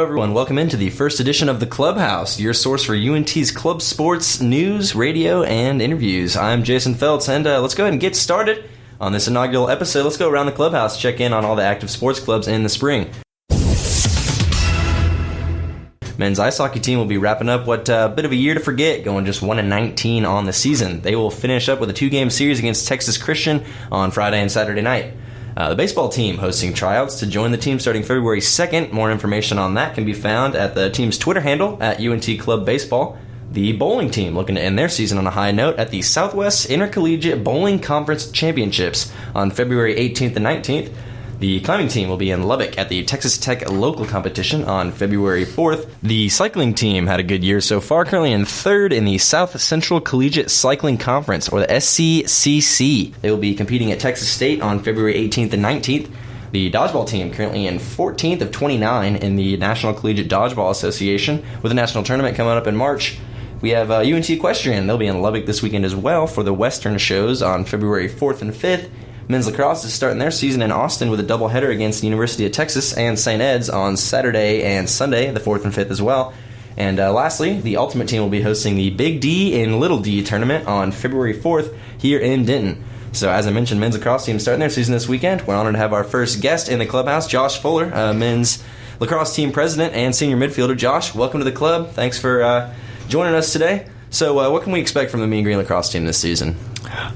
everyone. Welcome into the first edition of the Clubhouse, your source for UNT's club sports, news, radio, and interviews. I'm Jason Feltz, and let's go ahead and get started on this inaugural episode. Let's go around the Clubhouse, check in on all the active sports clubs in the spring. Men's ice hockey team will be wrapping up what bit of a year to forget, going just 1-19 on the season. They will finish up with a 2-game series against Texas Christian on Friday and Saturday night. The baseball team hosting tryouts to join the team starting February 2nd. More information on that can be found at the team's Twitter handle, at UNT Club Baseball. The bowling team looking to end their season on a high note at the Southwest Intercollegiate Bowling Conference Championships on February 18th and 19th. The climbing team will be in Lubbock at the Texas Tech local competition on February 4th. The cycling team had a good year so far, currently in third in the South Central Collegiate Cycling Conference, or the SCCC. They will be competing at Texas State on February 18th and 19th. The dodgeball team currently in 14th of 29 in the National Collegiate Dodgeball Association, with a national tournament coming up in March. We have UNT Equestrian. They'll be in Lubbock this weekend as well for the Western shows on February 4th and 5th. Men's lacrosse is starting their season in Austin with a doubleheader against the University of Texas and St. Ed's on Saturday and Sunday, the 4th and 5th as well. And lastly, the Ultimate team will be hosting the Big D and Little D tournament on February 4th here in Denton. So as I mentioned, men's lacrosse team starting their season this weekend. We're honored to have our first guest in the Clubhouse, Josh Fuller, men's lacrosse team president and senior midfielder. Josh, welcome to the club. Thanks for joining us today. So what can we expect from the Mean Green lacrosse team this season?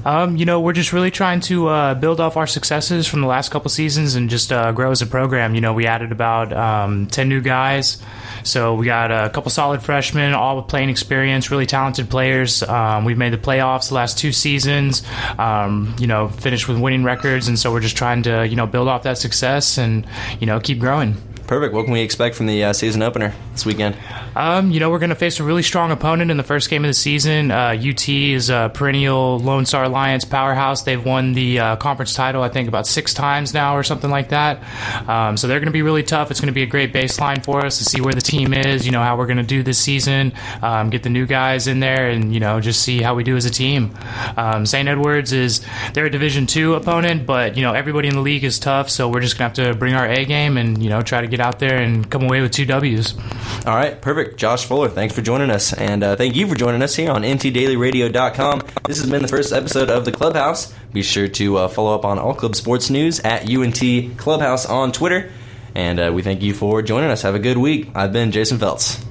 We're just really trying to build off our successes from the last couple seasons and just grow as a program. We added about 10 new guys. So we got a couple solid freshmen, all with playing experience, really talented players. We've made the playoffs the last 2 seasons, finished with winning records. And so we're just trying to, build off that success and, keep growing. Perfect. What can we expect from the season opener this weekend? We're going to face a really strong opponent in the first game of the season. UT is a perennial Lone Star Alliance powerhouse. They've won the conference title, I think, about 6 times now or something like that. So they're going to be really tough. It's going to be a great baseline for us to see where the team is, how we're going to do this season, get the new guys in there and, just see how we do as a team. St. Edward's they're a Division II opponent, but, everybody in the league is tough. So we're just going to have to bring our A game and, try to get out there and come away with 2 W's. All right, perfect. Josh Fuller, thanks for joining us. And thank you for joining us here on ntdailyradio.com. This has been the first episode of The Clubhouse. Be sure to follow up on all club sports news at UNT Clubhouse on Twitter. And we thank you for joining us. Have a good week. I've been Jason Feltz.